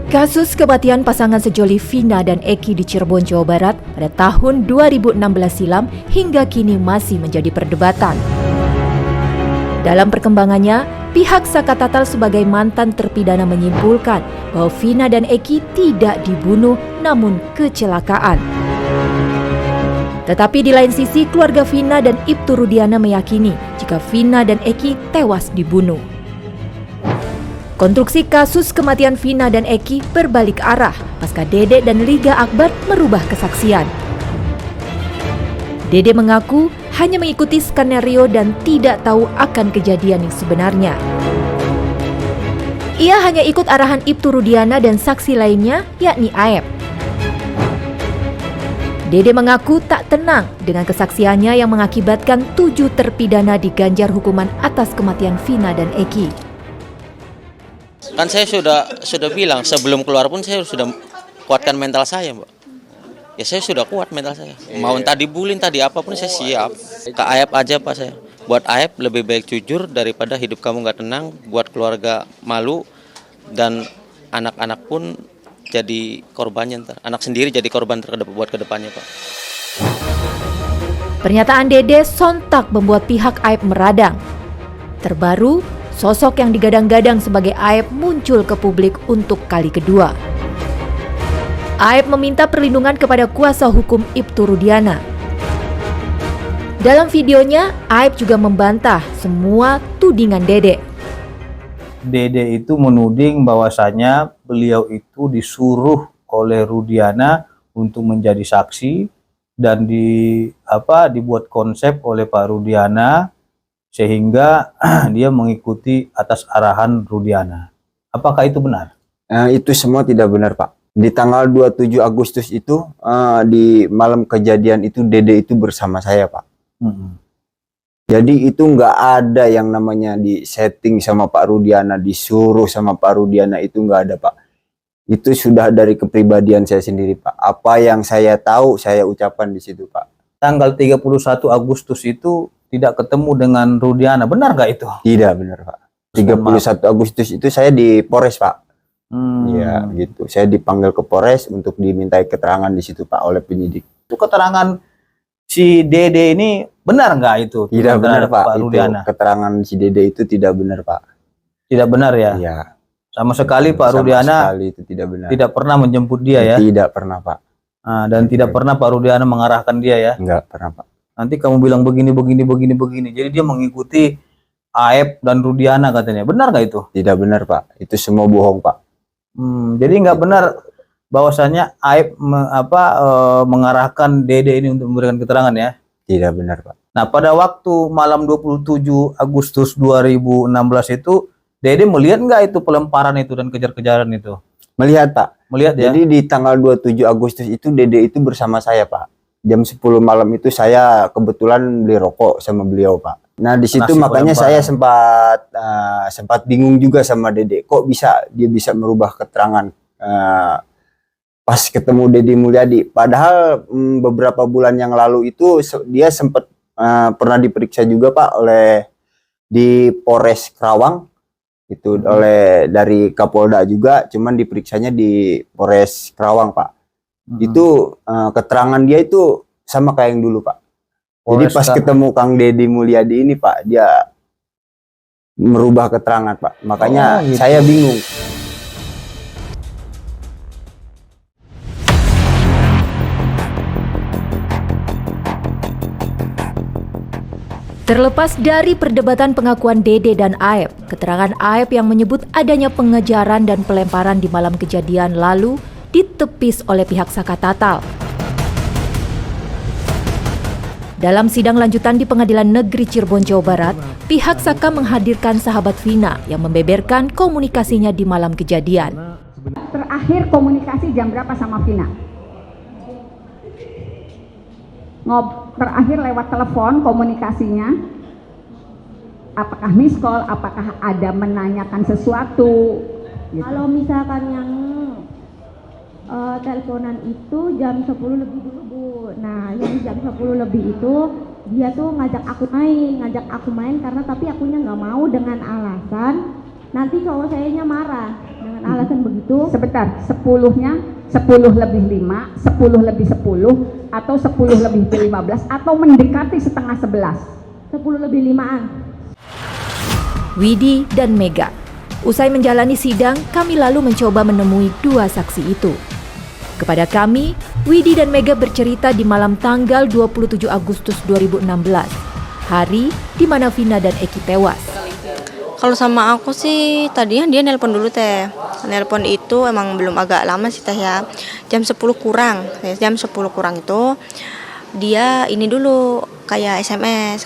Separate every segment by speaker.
Speaker 1: Kasus kematian pasangan sejoli Vina dan Eki di Cirebon, Jawa Barat pada tahun 2016 silam hingga kini masih menjadi perdebatan. Dalam perkembangannya, pihak Saka Tatal sebagai mantan terpidana menyimpulkan bahwa Vina dan Eki tidak dibunuh namun kecelakaan. Tetapi di lain sisi, keluarga Vina dan Ibtu Rudiana meyakini jika Vina dan Eki tewas dibunuh. Konstruksi kasus kematian Vina dan Eki berbalik arah pasca Dede dan Liga Akbar merubah kesaksian. Dede mengaku hanya mengikuti skenario dan tidak tahu akan kejadian yang sebenarnya. Ia hanya ikut arahan Ibtu Rudiana dan saksi lainnya, yakni Aep. Dede mengaku tak tenang dengan kesaksiannya yang mengakibatkan 7 terpidana diganjar hukuman atas kematian Vina dan Eki.
Speaker 2: Kan saya sudah bilang sebelum keluar pun saya sudah kuatkan mental saya, Mbak. Ya saya sudah kuat mental saya. Mau entah dibulin tadi apapun saya siap. Ke Aep aja Pak saya. Buat Aep lebih baik jujur daripada hidup kamu nggak tenang, buat keluarga malu dan anak-anak pun jadi korbannya ntar. Anak sendiri jadi korban buat kedepannya, Pak.
Speaker 1: Pernyataan Dede sontak membuat pihak Aep meradang. Terbaru, sosok yang digadang-gadang sebagai Aep muncul ke publik untuk kali kedua. Aep meminta perlindungan kepada kuasa hukum Ibtu Rudiana. Dalam videonya, Aep juga membantah semua tudingan Dede.
Speaker 3: Dede itu menuding bahwasanya beliau itu disuruh oleh Rudiana untuk menjadi saksi dan dibuat konsep oleh Pak Rudiana sehingga dia mengikuti atas arahan Rudiana. Apakah itu benar?
Speaker 4: Itu semua tidak benar, Pak. Di tanggal 27 Agustus itu, di malam kejadian itu, Dede itu bersama saya, Pak. Jadi itu nggak ada yang namanya di setting sama Pak Rudiana, disuruh sama Pak Rudiana, itu nggak ada, Pak. Itu sudah dari kepribadian saya sendiri, Pak. Apa yang saya tahu, saya ucapkan di situ, Pak.
Speaker 3: Tanggal 31 Agustus itu tidak ketemu dengan Rudiana, benar nggak itu?
Speaker 4: Tidak benar, Pak. 31 Agustus itu saya di Polres, Pak. Ya, gitu. Saya dipanggil ke Polres untuk dimintai keterangan di situ, Pak, oleh penyidik.
Speaker 3: Itu keterangan si Dede ini benar nggak itu?
Speaker 4: Tidak benar, Pak.
Speaker 3: Itu
Speaker 4: Rudiana. Keterangan si Dede itu tidak benar, Pak.
Speaker 3: Tidak benar ya?
Speaker 4: Iya.
Speaker 3: Sama sekali Pak Rudiana
Speaker 4: itu tidak benar.
Speaker 3: Tidak pernah menjemput dia ya?
Speaker 4: Tidak pernah, Pak.
Speaker 3: Dan tidak pernah Pak Rudiana mengarahkan dia ya?
Speaker 4: Enggak pernah, Pak.
Speaker 3: Nanti kamu bilang begini. Jadi dia mengikuti Aep dan Rudiana katanya. Benar nggak itu?
Speaker 4: Tidak benar, Pak. Itu semua bohong, Pak.
Speaker 3: Jadi nggak benar bahwasanya Aep mengarahkan Dede ini untuk memberikan keterangan ya?
Speaker 4: Tidak benar, Pak.
Speaker 3: Nah, pada waktu malam 27 Agustus 2016 itu, Dede melihat nggak itu pelemparan itu dan kejar-kejaran itu?
Speaker 4: Melihat, Pak.
Speaker 3: Melihat ya?
Speaker 4: Jadi di tanggal 27 Agustus itu Dede itu bersama saya, Pak. Jam 10 malam itu saya kebetulan beli rokok sama beliau, Pak. Nah, di situ makanya saya sempat bingung juga sama Dede. Kok dia bisa merubah keterangan pas ketemu Deddy Mulyadi. Padahal beberapa bulan yang lalu itu dia sempat pernah diperiksa juga, Pak, di Polres Karawang. Itu dari Kapolda juga, cuman diperiksanya di Polres Karawang, Pak. Itu keterangan dia itu sama kayak yang dulu, Pak. Jadi pas ketemu Kang Deddy Mulyadi ini, Pak, dia merubah keterangan, Pak. Makanya gitu. Saya bingung.
Speaker 1: Terlepas dari perdebatan pengakuan Dede dan Aep, keterangan Aep yang menyebut adanya pengejaran dan pelemparan di malam kejadian lalu ditepis oleh pihak Saka Tatal. Dalam sidang lanjutan di Pengadilan Negeri Cirebon, Jawa Barat, pihak Saka menghadirkan sahabat Vina yang membeberkan komunikasinya di malam kejadian.
Speaker 5: Terakhir komunikasi jam berapa sama Vina? Terakhir lewat telepon komunikasinya, apakah miss call, apakah ada menanyakan sesuatu gitu.
Speaker 6: Kalau misalkan yang teleponan itu jam 10 lebih dulu, Bu. Nah, yang jam 10 lebih itu dia tuh ngajak aku main karena tapi akunya nggak mau dengan alasan nanti cowok sayanya marah dengan dengan alasan begitu.
Speaker 5: Sebentar, 10-nya 10 lebih 5, 10 lebih 10, atau 10 lebih 15, atau mendekati setengah 11.
Speaker 6: 10 lebih 5-an.
Speaker 1: Widi dan Mega. Usai menjalani sidang, kami lalu mencoba menemui dua saksi itu. Kepada kami, Widi dan Mega bercerita di malam tanggal 27 Agustus 2016, hari di mana Vina dan Eki tewas.
Speaker 7: Kalau sama aku sih tadinya dia nelpon dulu teh. Nelpon itu emang belum agak lama sih teh ya. Jam 10 kurang. Jam 10 kurang itu dia ini dulu kayak SMS.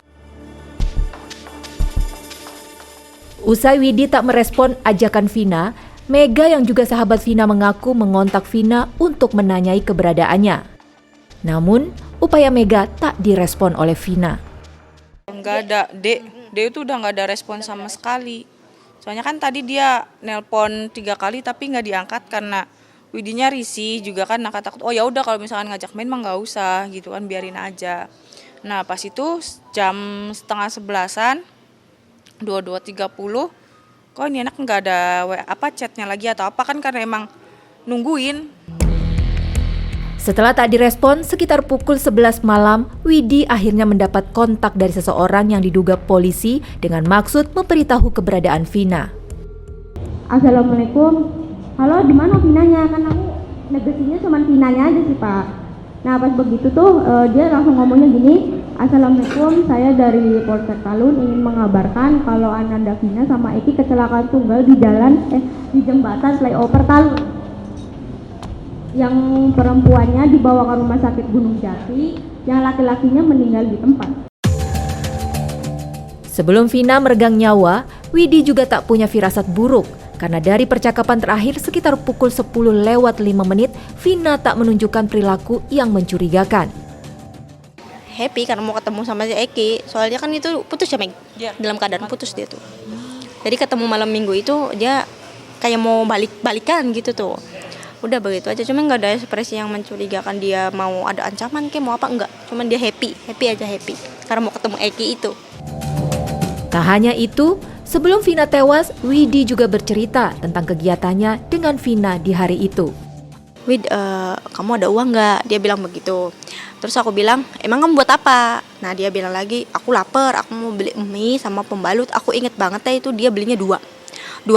Speaker 1: Usai Widi tak merespon ajakan Vina, Mega yang juga sahabat Vina mengaku mengontak Vina untuk menanyai keberadaannya. Namun, upaya Mega tak direspon oleh Vina.
Speaker 8: Enggak ada, Dek itu udah nggak ada respon sama sekali. Soalnya kan tadi dia nelpon 3 kali tapi nggak diangkat karena Widinya risih juga kan, takut oh ya udah kalau misalkan ngajak main mah nggak usah gitu kan, biarin aja. Nah pas itu jam setengah 11-an 22.30 kok ini anak nggak ada chatnya lagi atau apa kan, karena emang nungguin.
Speaker 1: Setelah tak direspon, sekitar pukul 11 malam, Widi akhirnya mendapat kontak dari seseorang yang diduga polisi dengan maksud memberitahu keberadaan Vina.
Speaker 6: Assalamualaikum. Halo, di mana Vinanya? Kan aku negosinya cuma Vinanya aja sih, Pak. Nah, pas begitu tuh dia langsung ngomongnya gini, Assalamualaikum, saya dari Polsek Talun ingin mengabarkan kalau Ananda Vina sama Eki kecelakaan tunggal di jembatan flyover Talun. Yang perempuannya dibawa ke rumah sakit Gunung Jati, yang laki-lakinya meninggal di tempat. Sebelum
Speaker 1: Vina meregang nyawa, Widi juga tak punya firasat buruk. Karena dari percakapan terakhir sekitar pukul 10:05, Vina tak menunjukkan perilaku yang mencurigakan.
Speaker 7: Happy karena mau ketemu sama si Eki. Soalnya kan itu putus ya Meg. Dalam keadaan putus dia tuh. Jadi ketemu malam minggu itu dia kayak mau balikan gitu tuh. Udah begitu aja, cuman nggak ada ekspresi yang mencurigakan dia mau ada ancaman kayak mau apa, enggak. Cuman dia happy aja karena mau ketemu Eki itu.
Speaker 1: Tak hanya itu, sebelum Vina tewas, Widi juga bercerita tentang kegiatannya dengan Vina di hari itu.
Speaker 7: Wid, kamu ada uang nggak? Dia bilang begitu. Terus aku bilang, emang kamu buat apa? Nah dia bilang lagi, aku lapar, aku mau beli mie sama pembalut. Aku inget banget ya itu dia belinya 2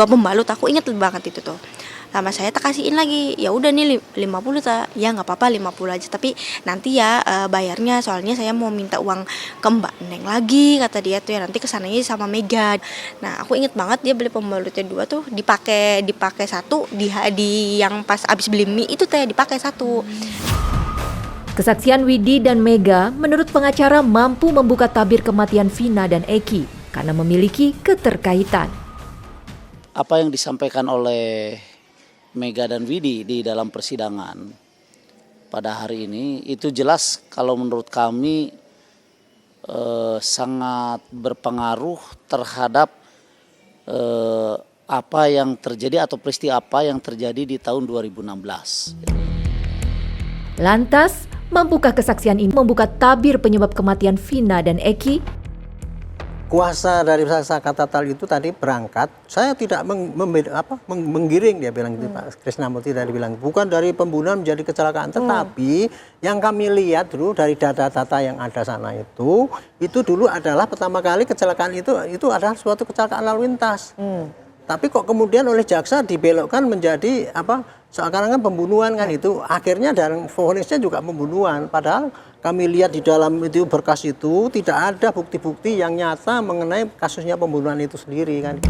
Speaker 7: pembalut. Aku inget banget itu tuh. Sama saya tak kasihin lagi, ya udah nih 50 ta, ya nggak apa-apa 50 aja, tapi nanti ya bayarnya soalnya saya mau minta uang ke Mbak Neng lagi, kata dia tuh ya, nanti kesananya sama Mega. Nah aku inget banget dia beli pembalutnya 2 tuh dipakai 1 di yang pas abis beli mie itu teh dipakai 1.
Speaker 1: Kesaksian Widi dan Mega menurut pengacara mampu membuka tabir kematian Vina dan Eki karena memiliki keterkaitan.
Speaker 9: Apa yang disampaikan oleh Mega dan Widi di dalam persidangan pada hari ini itu jelas kalau menurut kami sangat berpengaruh terhadap apa yang terjadi atau peristiwa apa yang terjadi di tahun 2016.
Speaker 1: Lantas, mampukah kesaksian ini membuka tabir penyebab kematian Vina dan Eki?
Speaker 10: Kuasa dari saksi Tatal itu tadi berangkat, saya tidak menggiring, dia bilang gitu Pak Krisnamurti tadi bilang, bukan dari pembunuhan menjadi kecelakaan, tetapi yang kami lihat dulu dari data-data yang ada sana itu dulu adalah pertama kali kecelakaan itu adalah suatu kecelakaan lalu lintas. Tapi kok kemudian oleh jaksa dibelokkan menjadi seakan-akan pembunuhan kan, itu akhirnya dan vonisnya juga pembunuhan, padahal kami lihat di dalam itu berkas itu tidak ada bukti-bukti yang nyata mengenai kasusnya pembunuhan itu sendiri kan.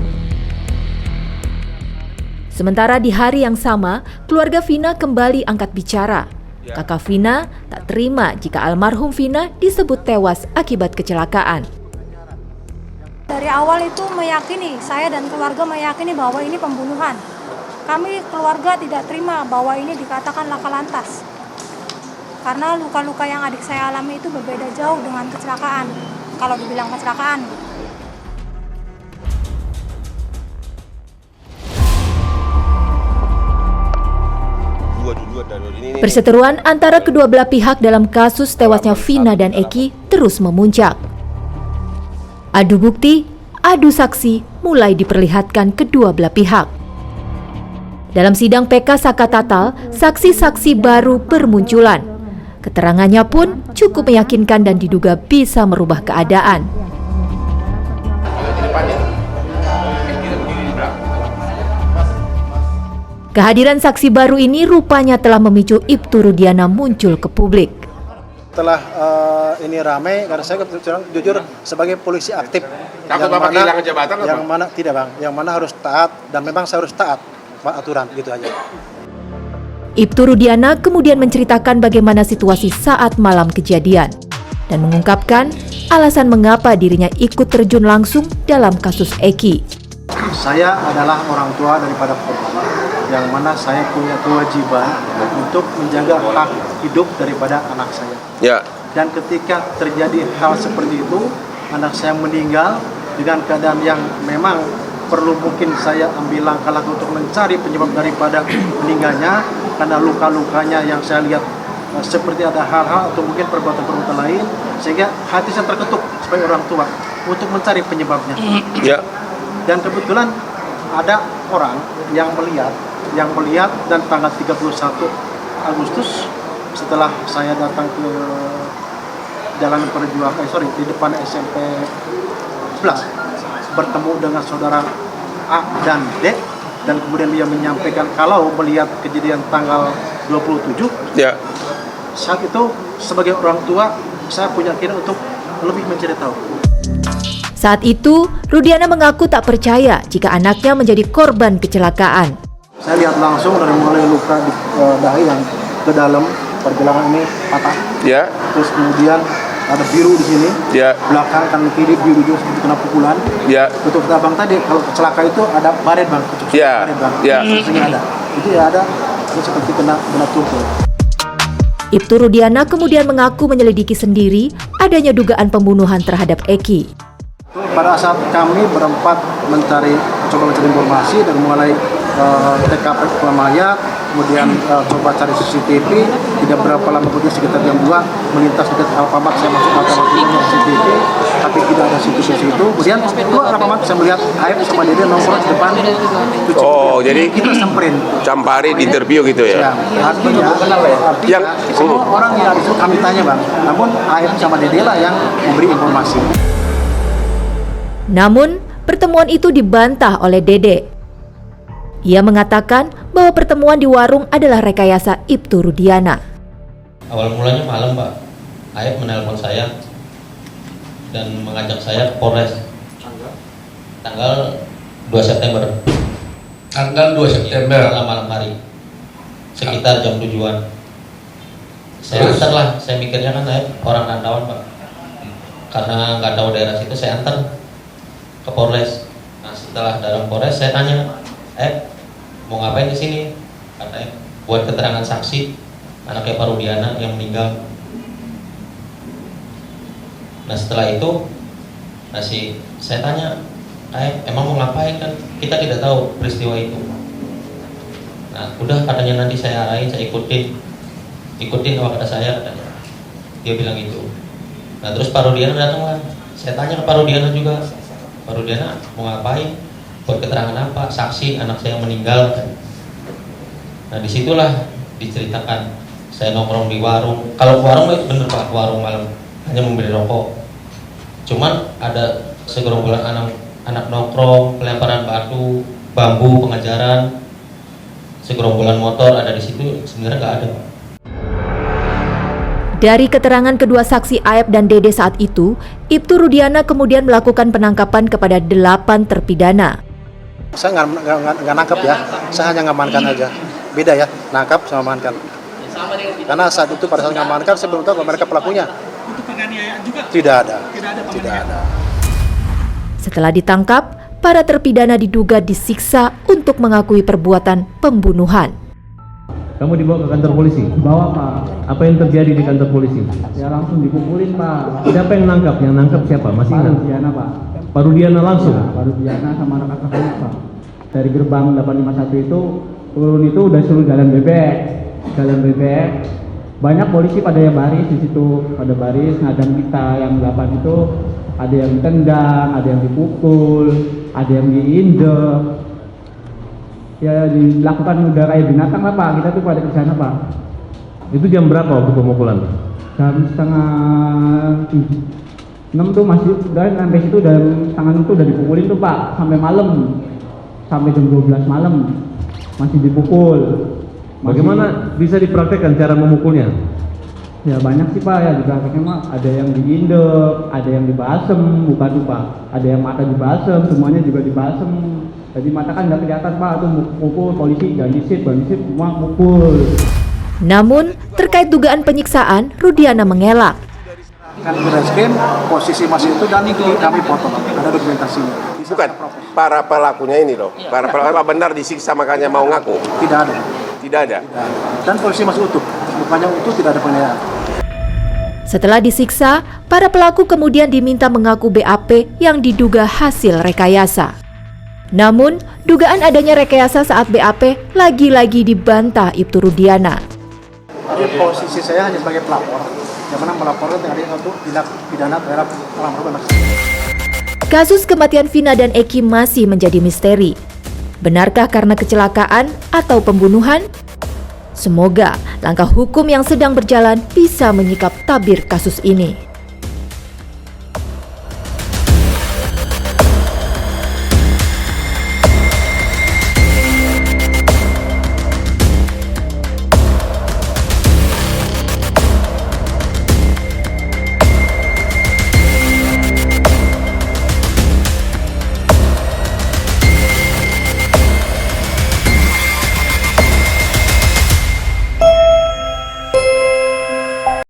Speaker 1: Sementara di hari yang sama, keluarga Vina kembali angkat bicara. Kakak Vina tak terima jika almarhum Vina disebut tewas akibat kecelakaan.
Speaker 11: Dari awal itu meyakini, saya dan keluarga meyakini bahwa ini pembunuhan. Kami keluarga tidak terima bahwa ini dikatakan laka lantas. Karena luka-luka yang adik saya alami itu berbeda jauh dengan kecelakaan. Kalau dibilang kecelakaan.
Speaker 1: Perseteruan antara kedua belah pihak dalam kasus tewasnya Vina dan Eki terus memuncak. Adu bukti, adu saksi mulai diperlihatkan kedua belah pihak. Dalam sidang PK Saka Tatal, saksi-saksi baru bermunculan. Keterangannya pun cukup meyakinkan dan diduga bisa merubah keadaan. Kehadiran saksi baru ini rupanya telah memicu Ibtu Rudiana muncul ke publik.
Speaker 12: Setelah ini ramai, karena saya jujur sebagai polisi aktif,
Speaker 13: takut Bapak kehilangan jabatan apa?
Speaker 12: Yang mana tidak bang, yang mana harus taat dan memang saya harus taat aturan gitu aja.
Speaker 1: Ibtu Rudiana kemudian menceritakan bagaimana situasi saat malam kejadian dan mengungkapkan alasan mengapa dirinya ikut terjun langsung dalam kasus Eki.
Speaker 12: Saya adalah orang tua daripada korban, yang mana saya punya kewajiban untuk menjaga hak hidup daripada anak saya.
Speaker 13: Ya.
Speaker 12: Dan ketika terjadi hal seperti itu, anak saya meninggal dengan keadaan yang memang perlu mungkin saya ambil langkah-langkah untuk mencari penyebab daripada meninggalnya, karena luka-lukanya yang saya lihat seperti ada hal-hal atau mungkin perbuatan-perbuatan lain, sehingga hati saya terketuk sebagai orang tua untuk mencari penyebabnya.
Speaker 13: Ya.
Speaker 12: Dan kebetulan ada orang yang melihat dan tanggal 31 Agustus setelah saya datang ke Jalan Perjuangan, di depan SMP 11, bertemu dengan saudara A dan D, dan kemudian dia menyampaikan kalau melihat kejadian tanggal 27,
Speaker 13: ya.
Speaker 12: Saat itu sebagai orang tua saya punya keinginan untuk lebih mencari tahu.
Speaker 1: Saat itu, Rudiana mengaku tak percaya jika anaknya menjadi korban kecelakaan.
Speaker 12: Saya lihat langsung dari mulai luka di dahi yang ke dalam pergelangan ini patah.
Speaker 13: Ya.
Speaker 12: Terus kemudian ada biru di sini.
Speaker 13: Ya.
Speaker 12: Belakang kanan kiri biru juga seperti kena pukulan.
Speaker 13: Ya.
Speaker 12: Untuk abang tadi kalau celaka itu ada baret bang,
Speaker 13: ya.
Speaker 12: Baret bang.
Speaker 13: Ya.
Speaker 12: Ini ada. Itu ya ada. Itu seperti kena tumpul.
Speaker 1: Ibtu Rudiana kemudian mengaku menyelidiki sendiri adanya dugaan pembunuhan terhadap Eki.
Speaker 12: Pada saat kami berempat coba mencari informasi dari mulai TKP mayat, kemudian coba cari CCTV, tidak berapa lama kemudian sekitar jam 2 melintas dekat Alfamart, saya masuk Alfamart CCTV, tapi tidak ada situ. Kemudian keluar Alfamart, saya melihat Aib sama Dede nongkrong di depan.
Speaker 13: Oh, jadi
Speaker 12: kita
Speaker 13: camparin interview gitu ya?
Speaker 12: Artinya semua orang yang disitu kami tanya bang, namun Aib sama Dede lah yang memberi informasi.
Speaker 1: Namun, pertemuan itu dibantah oleh Dede. Ia mengatakan bahwa pertemuan di warung adalah rekayasa Ibtu Rudiana.
Speaker 2: Awal mulanya malam, Pak. Aib menelpon saya dan mengajak saya ke Polres. Tanggal 2 September.
Speaker 13: Tanggal 2 September.
Speaker 2: Malam hari. Sekitar jam 7-an. Saya antar lah, saya mikirnya kan Aib orang rantauan, Pak. Karena nggak tahu daerah situ, saya antar ke Polres. Nah, setelah dalam Polres saya tanya, mau ngapain di sini? Katanya buat keterangan saksi anaknya Pak Rudiana yang meninggal. Nah, setelah itu saya tanya, emang mau ngapain, kan kita tidak tahu peristiwa itu. Nah, udah katanya nanti saya arahin, saya ikutin apa kata saya, katanya. Dia bilang gitu. Nah, terus Pak Rudiana datang lah. Saya tanya ke Pak Rudiana juga, Pak Rudiana mau ngapain? Buat keterangan apa? Saksi anak saya meninggal. Nah, disitulah diceritakan. Saya nongkrong di warung. Kalau warung itu bener Pak, warung malam hanya membeli rokok. Cuman ada segerombolan anak nongkrong, pelemparan batu, bambu, pengejaran, segerombolan motor ada di situ. Sebenarnya nggak ada, Pak.
Speaker 1: Dari keterangan kedua saksi Aib dan Dede saat itu, Ibtu Rudiana kemudian melakukan penangkapan kepada 8 terpidana.
Speaker 12: Saya nggak nangkap ya, saya hanya ngamankan aja. Beda ya, nangkap sama amankan. Karena saat itu pada saat ngamankan saya belum tahu kalau mereka pelakunya.
Speaker 14: Untuk penganiayaan juga?
Speaker 12: Tidak ada.
Speaker 14: Tidak ada.
Speaker 1: Setelah ditangkap, para terpidana diduga disiksa untuk mengakui perbuatan pembunuhan.
Speaker 15: Kamu dibawa ke kantor polisi?
Speaker 16: Bawa Pak.
Speaker 15: Apa yang terjadi di kantor polisi?
Speaker 16: Ya langsung dipukulin Pak.
Speaker 15: Siapa yang nangkap? Yang nangkap siapa? Masih ingat?
Speaker 16: Pak Rudiana Pak.
Speaker 15: Pak Rudiana langsung?
Speaker 16: Ya, Pak Rudiana sama anak kakaknya Pak. Dari gerbang 851 itu turun itu udah suruh jalan bebek. Banyak polisi pada yang baris di situ, pada baris ngadang kita yang 8 itu, ada yang ditendang, ada yang dipukul, ada yang diinjek. ya dilakukan udah kayak binatang lah Pak, kita tuh pada ke sana Pak.
Speaker 15: Itu jam berapa waktu pemukulan?
Speaker 16: Jam setengah 6 tuh masih udah sampai situ, dan setengah 6 tuh udah dipukulin tuh Pak sampai malam, sampai jam 12 malam masih dipukul.
Speaker 15: Bagaimana bisa dipraktekkan cara memukulnya?
Speaker 16: Ya banyak sih Pak, ya diprakteknya mah ada yang diindek, ada yang dibasem, bukan tuh Pak, ada yang mata dibasem, semuanya juga dibasem. Jadi mata kan nggak kelihatan Pak, tuh mukul polisi, ganisit semua mukul.
Speaker 1: Namun, terkait dugaan penyiksaan, Rudiana mengelak.
Speaker 12: Kan Reskrim posisi Mas itu dan kami foto, ada dokumentasinya.
Speaker 13: Bukan, para pelakunya ini loh. Para pelaku benar disiksa makanya mau ngaku.
Speaker 12: Tidak ada.
Speaker 13: Tidak ada.
Speaker 12: Dan posisi Mas utuh, bukannya utuh, tidak ada penganiayaan.
Speaker 1: Setelah disiksa, para pelaku kemudian diminta mengaku BAP yang diduga hasil rekayasa. Namun, dugaan adanya rekayasa saat BAP lagi-lagi dibantah Ibtu Rudiana.
Speaker 12: Jadi posisi saya hanya sebagai pelapor, yang mana melaporkan adanya satu tindak pidana terhadap almarhum.
Speaker 1: Kasus kematian Vina dan Eki masih menjadi misteri. Benarkah karena kecelakaan atau pembunuhan? Semoga langkah hukum yang sedang berjalan bisa menyikap tabir kasus ini.